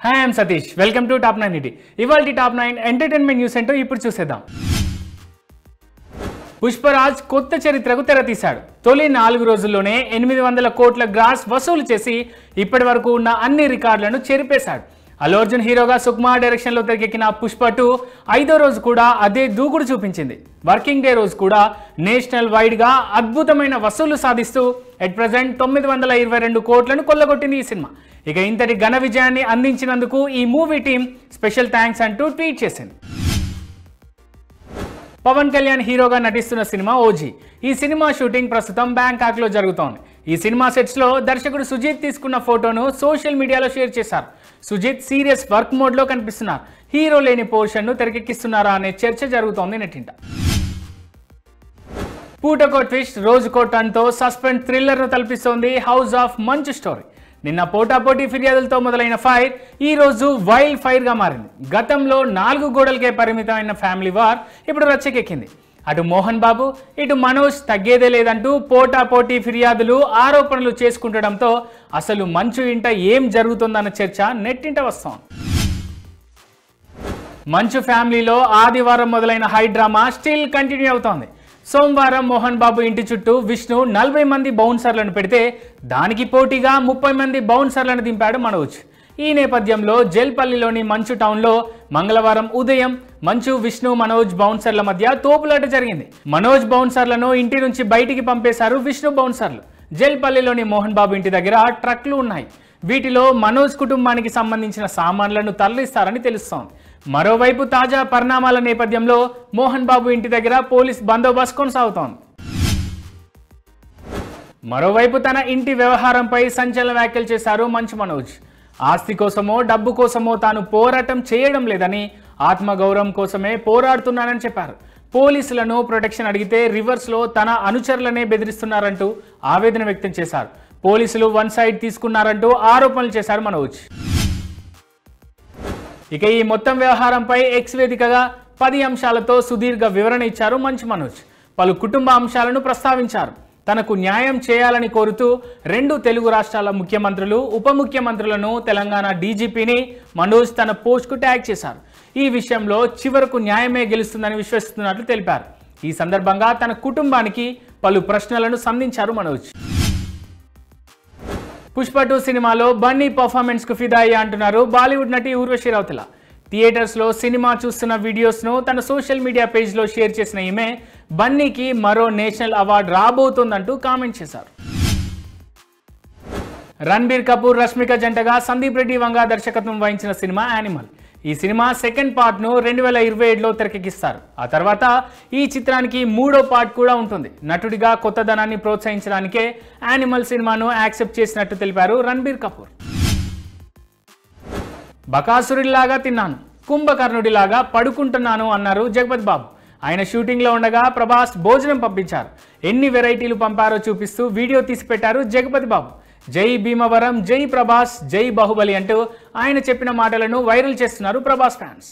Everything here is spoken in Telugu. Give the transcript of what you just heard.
Hi I'm Satish, welcome to top 9 ఇటీ. ఇవాల్టి టాప్ 9 ఎంటర్టైన్మెంట్ న్యూస్ ఏంటో ఇప్పుడు చూసేద్దాం. పుష్పరాజ్ కొత్త చరిత్రకు తెరతీశాడు. తొలి 4 రోజుల్లోనే 800 కోట్ల గ్రాస్ వసూలు చేసి ఇప్పటి వరకు ఉన్న అన్ని రికార్డులను చెరిపేశాడు. అల్లు అర్జున్ హీరోగా సుకుమార్ డైరెక్షన్లో తెరకెక్కిన పుష్ప 2 5వ రోజు కూడా అదే దూకుడు చూపించింది. వర్కింగ్ డే రోజు కూడా నేషనల్ వైడ్గా అద్భుతమైన వసూలు సాధిస్తూ ఎట్ ప్రెజెంట్ 922 కోట్లను కొల్లగొట్టింది ఈ సినిమా. ఇక ఇంతటి ఘన విజయాన్ని అందించినందుకు ఈ మూవీ టీం స్పెషల్ థ్యాంక్స్ అంటూ ట్వీట్ చేసింది. పవన్ కళ్యాణ్ హీరోగా నటిస్తున్న సినిమా ఓజీ. ఈ సినిమా షూటింగ్ ప్రస్తుతం బ్యాంకాక్లో జరుగుతోంది. ఈ సినిమా సెట్స్లో దర్శకుడు సుజిత్ తీసుకున్న ఫోటోను సోషల్ మీడియాలో షేర్ చేశారు. సుజిత్ సీరియస్ వర్క్ మోడ్లో కనిపిస్తున్నారు. హీరో లేని పోర్షన్ను తెరకెక్కిస్తున్నారా అనే చర్చ జరుగుతోంది నెట్టింట. పూటకో ట్విస్ట్, రోజుకో టన్తో సస్పెన్స్ థ్రిల్లర్ను తలపిస్తోంది హౌస్ ఆఫ్ మంచు స్టోరీ. నిన్న పోటాపోటీ ఫిర్యాదులతో మొదలైన ఫైర్ ఈ రోజు వైల్డ్ ఫైర్గా మారింది. గతంలో 4 గోడలకే పరిమితమైన ఫ్యామిలీ వార్ ఇప్పుడు రచ్చకెక్కింది. అటు మోహన్ బాబు, ఇటు మనోజ్ తగ్గేదే లేదంటూ పోటాపోటీ ఫిర్యాదులు, ఆరోపణలు చేసుకుంటడంతో అసలు మంచు ఇంట ఏం జరుగుతుందన్న చర్చ నెట్టింట వస్తోంది. మంచు ఫ్యామిలీలో ఆదివారం మొదలైన హై డ్రామా స్టిల్ కంటిన్యూ అవుతోంది. సోమవారం మోహన్ బాబు ఇంటి చుట్టూ విష్ణు 40 మంది బౌన్సర్లను పెడితే దానికి పోటీగా 30 మంది బౌన్సర్లను దింపాడు మనోజ్. ఈ నేపథ్యంలో జల్పల్లిలోని మంచు టౌన్లో మంగళవారం ఉదయం మంచు, విష్ణు, మనోజ్ బౌన్సర్ల మధ్య తోపులాట జరిగింది. మనోజ్ బౌన్సర్లను ఇంటి నుంచి బయటికి పంపేశారు విష్ణు బౌన్సర్లు. జల్పల్లిలోని మోహన్ బాబు ఇంటి దగ్గర ట్రక్లు ఉన్నాయి. వీటిలో మనోజ్ కుటుంబానికి సంబంధించిన సామాన్లను తరలిస్తారని తెలుస్తోంది. మరోవైపు తాజా పరిణామాల నేపథ్యంలో మోహన్ బాబు ఇంటి దగ్గర పోలీస్ బందోబస్తు కొనసాగుతోంది. మరోవైపు తన ఇంటి వ్యవహారంపై సంచలన వ్యాఖ్యలు చేశారు మంచు మనోజ్. ఆస్తి కోసమో డబ్బు కోసమో తాను పోరాటం చేయడం లేదని, ఆత్మగౌరవం కోసమే పోరాడుతున్నానని చెప్పారు. పోలీసులను ప్రొటెక్షన్ అడిగితే రివర్స్లో తన అనుచరులనే బెదిరిస్తున్నారంటూ ఆవేదన వ్యక్తం చేశారు. పోలీసులు వన్ సైడ్ తీసుకున్నారంటూ ఆరోపణలు చేశారు మనోజ్. ఇక ఈ మొత్తం వ్యవహారంపై ఎక్స్ వేదికగా 10 అంశాలతో సుదీర్ఘ వివరణ ఇచ్చారు మంచు మనోజ్. పలు కుటుంబ అంశాలను ప్రస్తావించారు. తనకు న్యాయం చేయాలని కోరుతూ 2 తెలుగు రాష్ట్రాల ముఖ్యమంత్రులు, ఉప ముఖ్యమంత్రులను, తెలంగాణ డీజీపీని మనోజ్ తన పోస్ట్కు ట్యాగ్ చేశారు. ఈ విషయంలో చివరకు న్యాయమే గెలుస్తుందని విశ్వసిస్తున్నట్లు తెలిపారు. ఈ సందర్భంగా తన కుటుంబానికి పలు ప్రశ్నలను సంధించారు మనోజ్. పుష్ప 2 సినిమాలో బన్నీ పర్ఫార్మెన్స్ కు ఫిదా అయ్యా అంటున్నారు బాలీవుడ్ నటి ఊర్వశి రౌతేలా. థియేటర్స్లో సినిమా చూస్తున్న వీడియోస్ను తన సోషల్ మీడియా పేజ్లో షేర్ చేసిన ఈమె బన్నీకి మరో నేషనల్ అవార్డు రాబోతోందంటూ కామెంట్ చేశారు. రణబీర్ కపూర్, రష్మిక జంటగా సందీప్ రెడ్డి వంగా దర్శకత్వం వహించిన సినిమా యానిమల్. ఈ సినిమా సెకండ్ పార్ట్ను 2027లో తెరకెక్కిస్తారు. ఆ తర్వాత ఈ చిత్రానికి 3వ పార్ట్ కూడా ఉంటుంది. నటుడిగా కొత్తదనాన్ని ప్రోత్సహించడానికే యానిమల్ సినిమాను యాక్సెప్ట్ చేసినట్టు తెలిపారు రణబీర్ కపూర్. బకాసురుడిలాగా తిన్నాను, కుంభకర్ణుడిలాగా పడుకుంటున్నాను అన్నారు జగపతి బాబు. ఆయన షూటింగ్లో ఉండగా ప్రభాస్ భోజనం పంపించారు. ఎన్ని వెరైటీలు పంపారో చూపిస్తూ వీడియో తీసి పెట్టారు జగపతి బాబు. జై భీమవరం, జై ప్రభాస్, జై బాహుబలి అంటూ ఆయన చెప్పిన మాటలను వైరల్ చేస్తున్నారు ప్రభాస్ ఫ్యాన్స్.